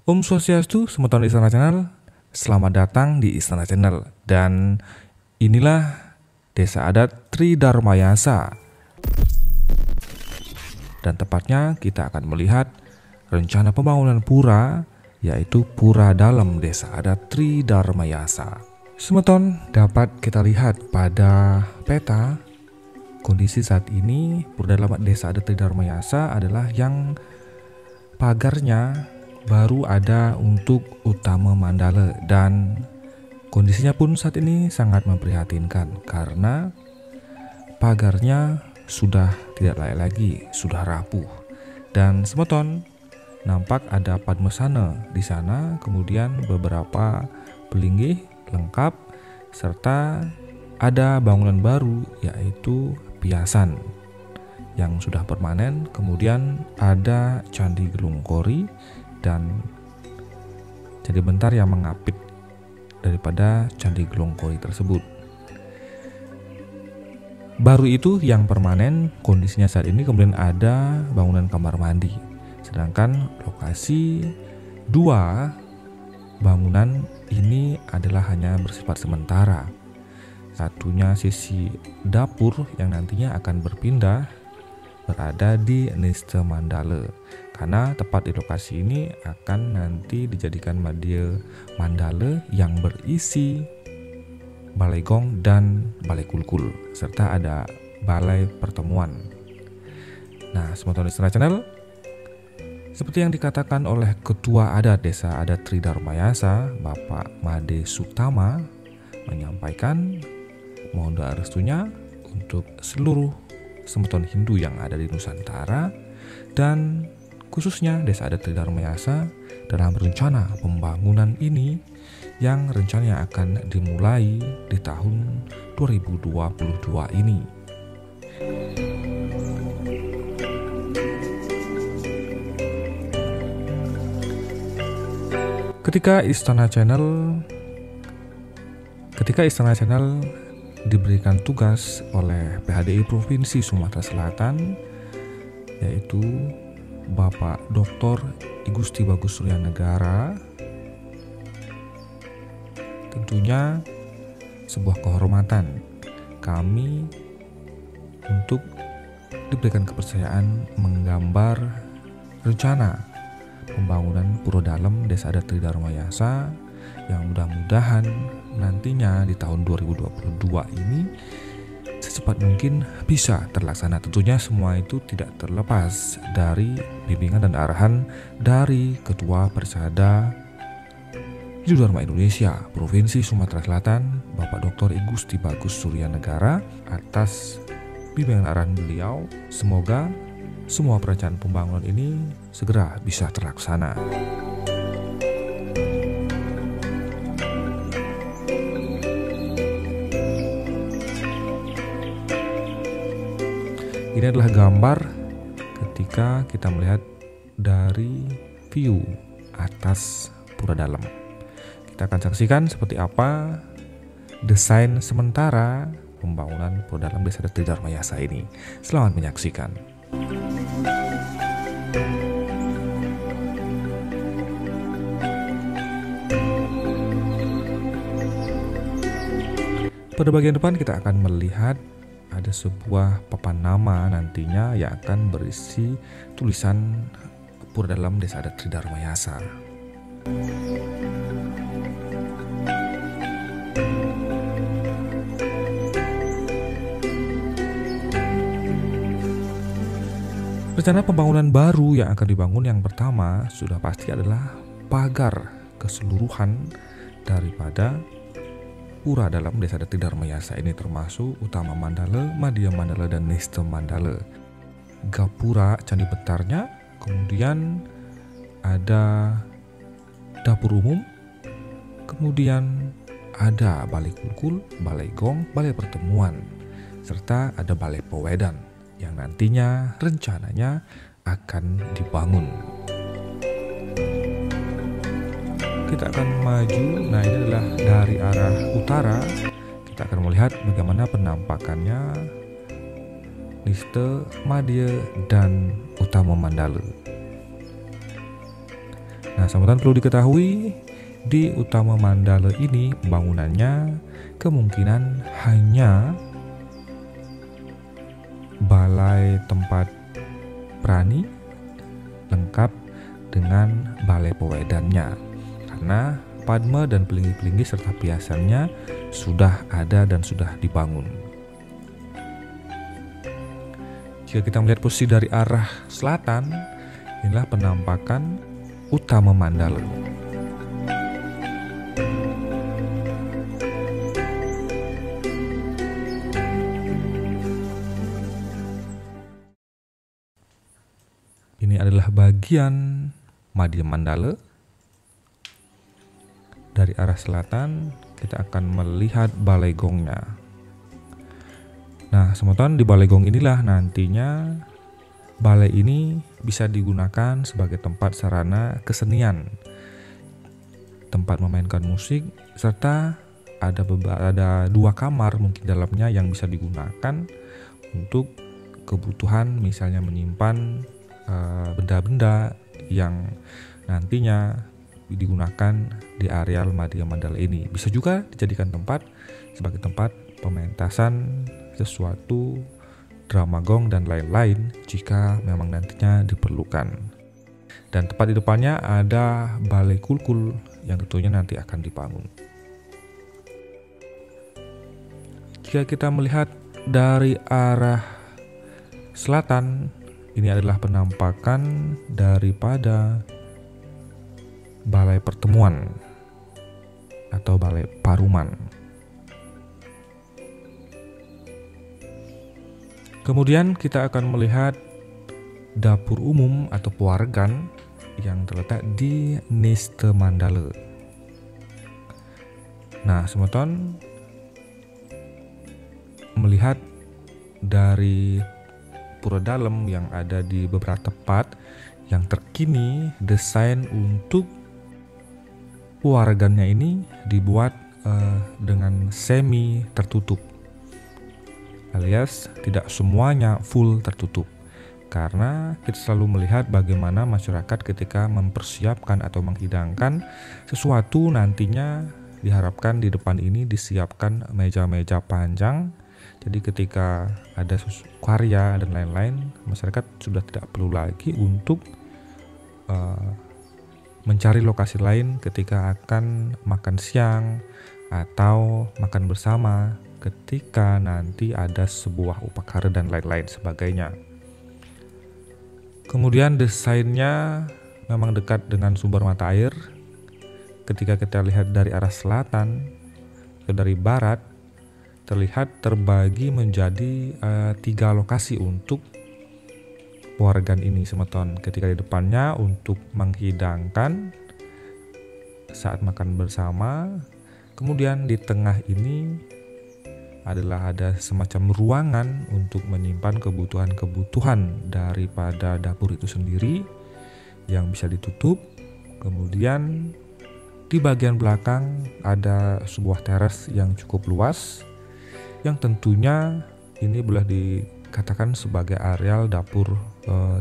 Om Swastiastu, semeton Istana Channel. Selamat datang di Istana Channel. Dan inilah Desa Adat Tridharmayasa. Dan tepatnya kita akan melihat rencana pembangunan pura, yaitu Pura Dalam Desa Adat Tridharmayasa. Semeton dapat kita lihat pada peta kondisi saat ini Pura Dalam Desa Adat Tridharmayasa adalah yang pagarnya baru ada untuk utama Mandala, dan kondisinya pun saat ini sangat memprihatinkan karena pagarnya sudah tidak layak lagi, sudah rapuh. Dan semeton nampak ada padmasana di sana, kemudian beberapa pelinggih lengkap, serta ada bangunan baru yaitu piasan yang sudah permanen. Kemudian ada Candi Gelungkori dan Candi Bentar yang mengapit daripada Candi Gelungkori tersebut. Baru itu yang permanen kondisinya saat ini. Kemudian ada bangunan kamar mandi. Sedangkan lokasi dua bangunan ini adalah hanya bersifat sementara. Satunya sisi dapur yang nantinya akan berpindah berada di Niste Mandala, karena tepat di lokasi ini akan nanti dijadikan Madya Mandala yang berisi balai gong dan balai kulkul, serta ada balai pertemuan. Nah, semeton Istana Channel, seperti yang dikatakan oleh Ketua Adat Desa Adat Tridharmayasa, Bapak Made Sutama, menyampaikan mohon doa restunya untuk seluruh semeton Hindu yang ada di Nusantara, dan khususnya Desa Adat Tridharmayasa dalam rencana pembangunan ini yang rencananya akan dimulai di tahun 2022 ini. Ketika Istana Channel diberikan tugas oleh PHDI Provinsi Sumatera Selatan, yaitu Bapak Dr. I Gusti Bagus Suryanegara, tentunya sebuah kehormatan kami untuk diberikan kepercayaan menggambar rencana pembangunan Pura Dalam Desa Adat Tridharmayasa yang mudah-mudahan nantinya di tahun 2022 ini secepat mungkin bisa terlaksana. Tentunya semua itu tidak terlepas dari bimbingan dan arahan dari Ketua Persada Hindu Dharma Indonesia Provinsi Sumatera Selatan, Bapak Dr. I Gusti Bagus Suryanegara. Atas bimbingan arahan beliau, semoga semua perencanaan pembangunan ini segera bisa terlaksana. Ini adalah gambar ketika kita melihat dari view atas Pura Dalam. Kita akan saksikan seperti apa desain sementara pembangunan Pura Dalam Desa Adat Tridharmayasa ini. Selamat menyaksikan. Pada bagian depan kita akan melihat ada sebuah papan nama nantinya yang akan berisi tulisan Pura Dalam Desa Adat Tridharmayasa. Rencana pembangunan baru yang akan dibangun yang pertama sudah pasti adalah pagar keseluruhan daripada Pura Dalam Desa Adat Tridharmayasa ini, termasuk utama Mandala, Madya Mandala, dan Niste Mandala. Gapura Candi Bentarnya, kemudian ada dapur umum, kemudian ada balai kulkul, balai gong, balai pertemuan, serta ada balai pewedan yang nantinya rencananya akan dibangun. Kita akan maju. Nah, ini adalah dari arah utara. Kita akan melihat bagaimana penampakannya Niste, Madya, dan utama Mandala. Nah, sementara perlu diketahui di Utama Mandala ini bangunannya kemungkinan hanya balai tempat prani lengkap dengan balai pewedannya, karena padma dan pelinggi-pelinggi serta piasannya sudah ada dan sudah dibangun. Jika kita melihat posisi dari arah selatan, inilah penampakan Utama Mandala. Ini adalah bagian Madya Mandala. Dari arah selatan kita akan melihat balai gongnya. Nah, semonton di balai gong inilah nantinya balai ini bisa digunakan sebagai tempat sarana kesenian, tempat memainkan musik, serta ada 2 kamar mungkin dalamnya yang bisa digunakan untuk kebutuhan misalnya menyimpan benda-benda yang nantinya digunakan di areal Madya Mandala ini. Bisa juga dijadikan tempat sebagai tempat pementasan sesuatu drama gong dan lain-lain jika memang nantinya diperlukan. Dan tepat di depannya ada balai kulkul yang tentunya nanti akan dibangun. Jika kita melihat dari arah selatan, ini adalah penampakan daripada balai pertemuan atau balai paruman. Kemudian kita akan melihat dapur umum atau pewargan yang terletak di Niste Mandala. Nah, semonton melihat dari pura dalam yang ada di beberapa tempat yang terkini, desain untuk pewargannya ini dibuat dengan semi tertutup, alias tidak semuanya full tertutup, karena kita selalu melihat bagaimana masyarakat ketika mempersiapkan atau menghidangkan sesuatu nantinya diharapkan di depan ini disiapkan meja-meja panjang. Jadi ketika ada karya dan lain-lain, masyarakat sudah tidak perlu lagi untuk mencari lokasi lain ketika akan makan siang atau makan bersama ketika nanti ada sebuah upacara dan lain-lain sebagainya. Kemudian desainnya memang dekat dengan sumber mata air. Ketika kita lihat dari arah selatan ke dari barat, terlihat terbagi menjadi 3 lokasi untuk pewargan ini semeton. Ketika di depannya untuk menghidangkan saat makan bersama, kemudian di tengah ini adalah ada semacam ruangan untuk menyimpan kebutuhan-kebutuhan daripada dapur itu sendiri yang bisa ditutup. Kemudian di bagian belakang ada sebuah teras yang cukup luas, yang tentunya ini boleh dikatakan sebagai areal dapur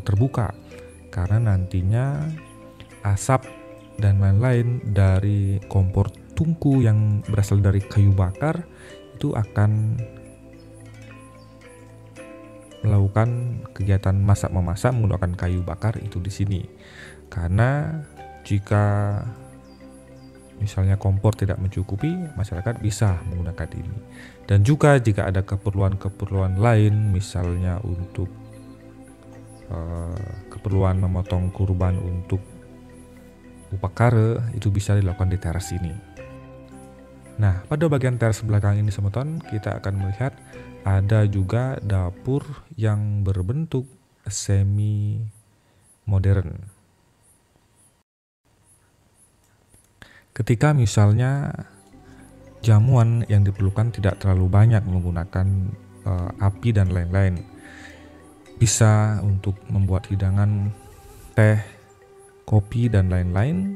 terbuka, karena nantinya asap dan lain-lain dari kompor tungku yang berasal dari kayu bakar itu akan melakukan kegiatan masak-memasak menggunakan kayu bakar itu di sini. Karena jika misalnya kompor tidak mencukupi, masyarakat bisa menggunakan ini. Dan juga jika ada keperluan-keperluan lain, misalnya untuk keperluan memotong kurban untuk upacara, itu bisa dilakukan di teras ini. Nah, pada bagian teras belakang ini semeton, kita akan melihat ada juga dapur yang berbentuk semi modern. Ketika misalnya jamuan yang diperlukan tidak terlalu banyak menggunakan api dan lain-lain, bisa untuk membuat hidangan teh, kopi dan lain-lain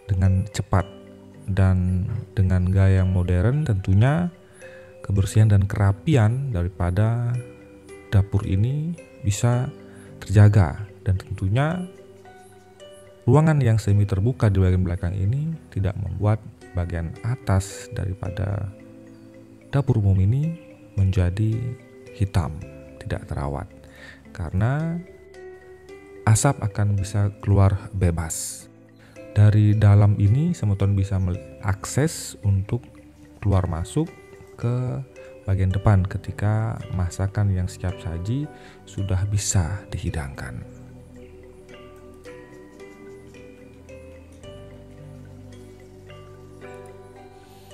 dengan cepat dan dengan gaya yang modern. Tentunya kebersihan dan kerapian daripada dapur ini bisa terjaga, dan tentunya ruangan yang semi terbuka di bagian belakang ini tidak membuat bagian atas daripada dapur umum ini menjadi hitam, tidak terawat, karena asap akan bisa keluar bebas. Dari dalam ini Semeton bisa mengakses untuk keluar masuk ke bagian depan ketika masakan yang siap saji sudah bisa dihidangkan.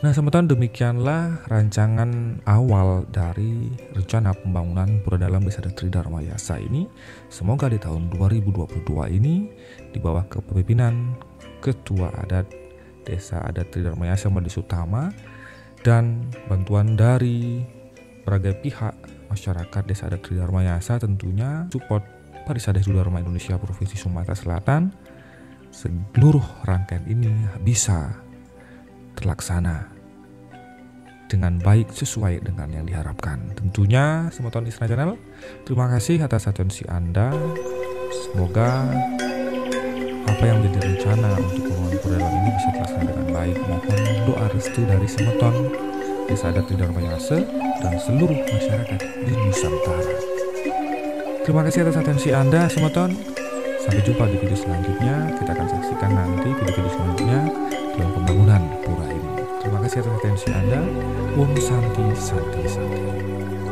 Nah, Semeton, demikianlah rancangan awal dari rencana pembangunan Pura Dalam Desa Adat Tridharma Yasa ini. Semoga di tahun 2022 ini di bawah kepemimpinan Ketua Adat Desa Adat Tridharma Yasa Madi Sutama dan bantuan dari berbagai pihak masyarakat Desa Adat Tridharma Yasa, tentunya support Parisades Dharma Indonesia Provinsi Sumatera Selatan, seluruh rangkaian ini bisa terlaksana dengan baik sesuai dengan yang diharapkan. Tentunya Semeton Isra Channel, terima kasih atas atensi Anda. Semoga apa yang menjadi rencana untuk pembangunan Pura Dalam ini bisa terlaksana dengan baik. Mohon doa restu dari Semeton Desa Adat Tridharma Yasa dan seluruh masyarakat di Nusantara. Terima kasih atas atensi Anda, Semeton. Sampai jumpa di video selanjutnya. Kita akan saksikan nanti video-video selanjutnya dalam pembangunan pura ini. Terima kasih atas atensi Anda. Om Santi Santi Santi.